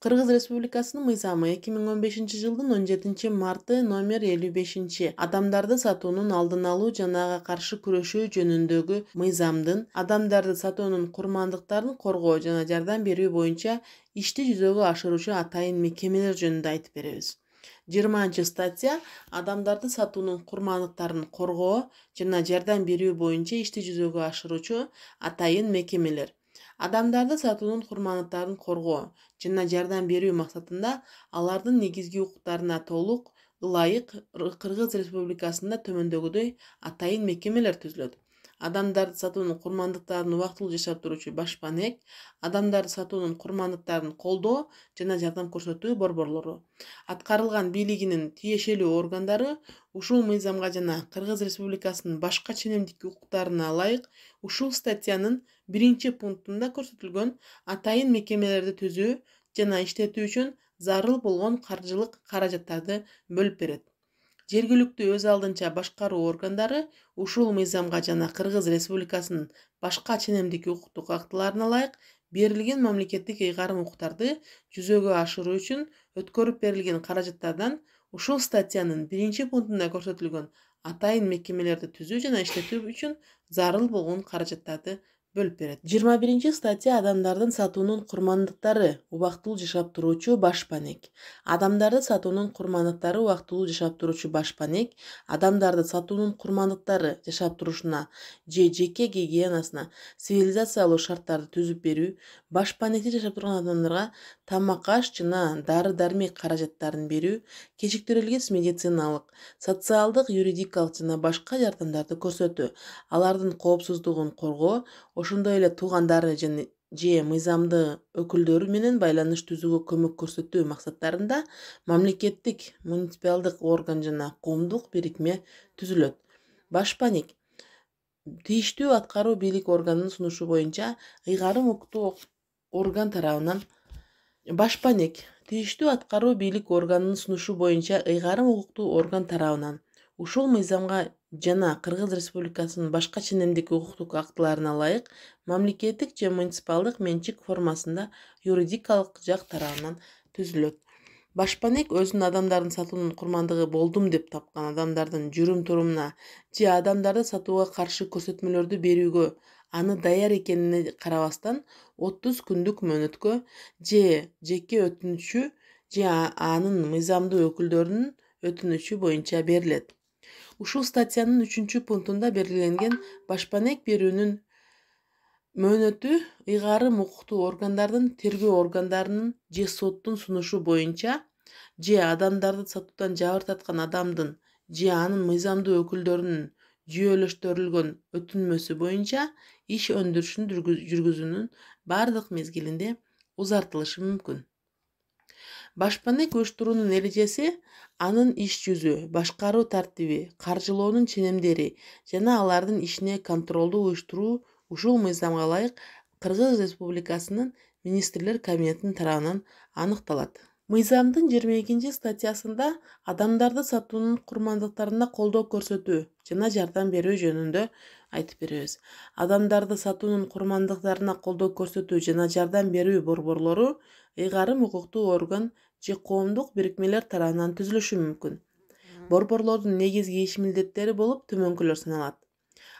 Кыргыз Республикасынын мыйзамы 2015-жылдын 17-марты номер 55 адамдарды сатуунун алдын алуу жана каршы күрөшүү жөнүндөгү мыйзамдын адамдарды сатуунун курмандыктарын коргоо жана жардам берүү боюнча ишти жүзөгө ашыруучу атайын мекемелер жөнүндө айтып беребиз. 20-статья адамдарды сатуунун курмандыктарын коргоо жана жардам берүү боюнча ишти жүзөгө ашыруучу атайын мекемелер. Адамдарды сатуунун курмандыктарын коргоо жана жардам берүү максатында алардын негизги укуктарына толук ылайык Кыргыз Республикасында төмөндөгүдөй атайын мекемелер түзүлөт. Адамдарды сатуунун курмандыктарын убактылуу жашап туруучу башпанек, адамдарды сатуунун курмандыктарын колдоо жана жардам көрсөтүү борборлору. Аткарылган бийлигинин тиешелүү органдары ушул мыйзамга жана Кыргыз Республикасынын башка ченемдик укуктарына ылайык ушул статьянын 1-пунктунда көрсөтүлгөн атайын мекемелерди түзүү жана иштетүү үчүн зарыл болгон каржылык каражаттарды бөлүп берет. Жергиликтүү өз алдынча башкаруу органдары ушул мыйзамга жана Кыргыз Республикасынын башка ченемдик укуктук актыларына ылайык берилген мамлекеттик ыйгарым укуктарды жүзөгө ашыруу үчүн өткөрүп берилген каражаттардан ушул статьянын 1-пунктунда көрсөтүлгөн атайын мекемелерди түзүү жана иштетүү үчүн зарыл болгон каражаттарды бөлүп берет. 21-статья адамдардын сатуунун курмандыктары убактылуу жашап туруучу башпанек. Адамдарды сатуунун курмандыктары убактылуу жашап туруучу башпанек адамдарды сатуунун курмандыктары жашап турушуна же жеке гигиенасына цивилизациялуу шарттарды түзүп берүү, башпанекте жашап турган адамдарга тамак-аш жана дары-дармек каражаттарын берүү, кечиктирилгис медициналык, социалдык, юридикалык жана башка жардамдарды көрсөтүү, алардын коопсуздугун коргоо, ошондой эле туугандары же мыйзамды өкүлдөрү менен байланыш түзүүгө көмөк көрсөтүү максаттарында мамлекеттик, муниципалдык орган жана коомдук бирикме түзүлөт. Башпанек тийиштүү аткаруу бийлик органынын сунушу боюнча ыйгарым укуктуу орган тарабынан башпанек тийиштүү аткаруу бийлик органынын сунушу боюнча ыйгарым укуктуу орган тарабынан ушул мыйзамга жана Кыргыз Республикасынын башка ченемдик укуктук актыларына ылайык мамлекеттик же муниципалдык менчик формасында юридикалык жак тарабынан түзүлөт. Башпанек өзүнүн адамдардын сатуунун курмандыгы болдум деп тапкан адамдардын жүрүм-турумуна же адамдарды сатууга каршы көрсөтмөлөрдү берүүгө аны даяр экенине карабастан 30 күндүк мөөнөткө же жеке өтүнүчү же анын мыйзамдуу өкүлдөрүнүн өтүнүчү боюнча берилет. Ушул статьянын 3-пунктунда белгиленген башпанек берүүнүн мөөнөтү ыйгарым укуктуу органдардын, тергөө органдарынын же соттун сунушу боюнча же адамдарды сатуудан жабыр тарткан адамдын же анын мыйзамдуу өкүлдөрүнүн жүйөлөштүрүлгөн өтүнмөсү боюнча иш өндүрүшүн жүргүзүүнүн бардык мезгилинде узартылышы мүмкүн. Башпанек уюштуруунун эрежеси анын иш жүзү, башкаруу тартиби, каржылоонун ченемдери жана алардын ишине контролду уюштуруу ушул мыйзамга ылайык Кыргыз Республикасынын министрлер кабинетинин тарабынан аныкталат. Мыйзамдын 22-статьясында адамдарды сатуунун курмандыктарына колдоо көрсөтүү жана жардам берүү жөнүндө айтып беребиз. Адамдарды сатуунун курмандыктарына колдоо көрсөтүү жана жардам берүү борборлору ыйгарым укуктуу орган же коомдук бирикмелер тарабынан түзүлүшү мүмкүн. Борборлордун негизги иш милдеттери болуп төмөнкүлөр саналат.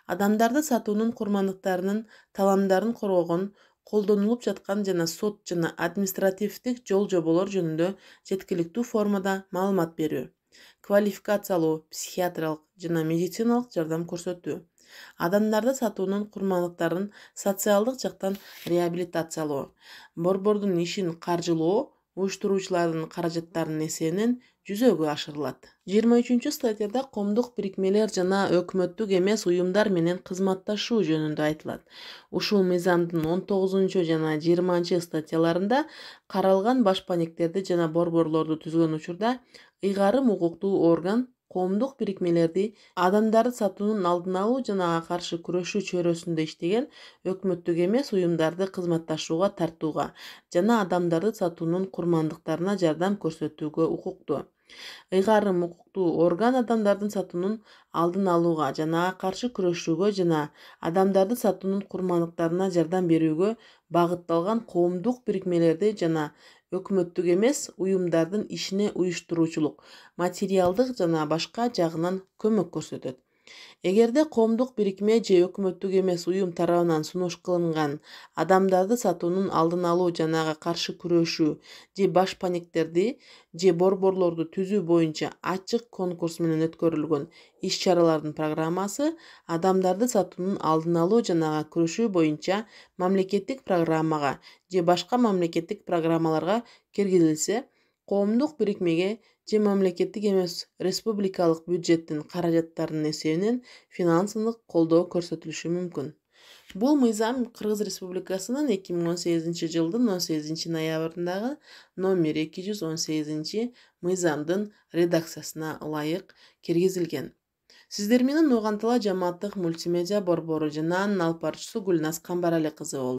Адамдарды сатуунун курмандыктарынын таламдарын коргогон, колдонулуп жаткан жана сот жана административдик жол-жоболор жөнүндө жеткиликтүү формада маалымат берүү, квалификациялуу, психиатриялык жана медициналык жардам көрсөтүү, адамдарды сатуунун курмандыктарын социалдык жактан реабилитациялоо, борбордун ишин каржылоо уюштуруучулардын каражаттарынын эсебинен жүзөгө ашырылат. 23-статьяда коомдук бирикмелер жана өкмөттүк эмес уюмдар менен кызматташуу жөнүндө айтылат. Ушул мыйзамдын 19 жана 20-статьяларында каралган башпанектерди жана борборлорду түзгөн учурда ыйгарым укуктуу орган коомдук бирикмелерди адамдарды сатуунун алдын алуу жана ага каршы күрөшүү чөйрөсүндө иштеген өкмөттүк эмес уюмдарды кызматташууга тартууга жана адамдарды сатуунун курмандыктарына жардам көрсөтүүгө укуктуу. Ыйгарым укуктуу орган адамдардын сатуунун алдын алууга жана ага каршы күрөшүүгө жана адамдарды сатуунун курмандыктарына жардам берүүгө багытталган коомдук бирикмелерди жана өкмөттүк эмес уюмдардын ишине уюштуруучулук, материалдык жана башка жагынан көмөк көрсөтөт. Эгерде коомдук бирикме же өкмөттүк эмес уюм тарабынан сунуш кылынган адамдарды сатуунун алдын алуу жанага каршы күрөшүү же башпаниктерди же борборлорду түзүү боюнча ачык конкурс менен өткөрүлгөн иш-чаралардын программасы адамдарды сатуунун алдын алуу жанага күрөшүү боюнча мамлекеттик программага же башка мамлекеттик программаларга киргизилсе, коомдук бирикмеге же мамлекеттик эмес республикалык бюджеттин каражаттарынын эсебинен финансылык колдоо көрсөтүлүшү мүмкүн. Бул мыйзам Кыргыз Республикасынын 2018-жылдын 18-ноябрындагы номер 218 мыйзамдын редакциясына ылайык киргизилген. Сиздер менен Ногантала жамааттык мультимедиа борбору жана анын алып баруучусу Гүлназ Камбарали кызы болду.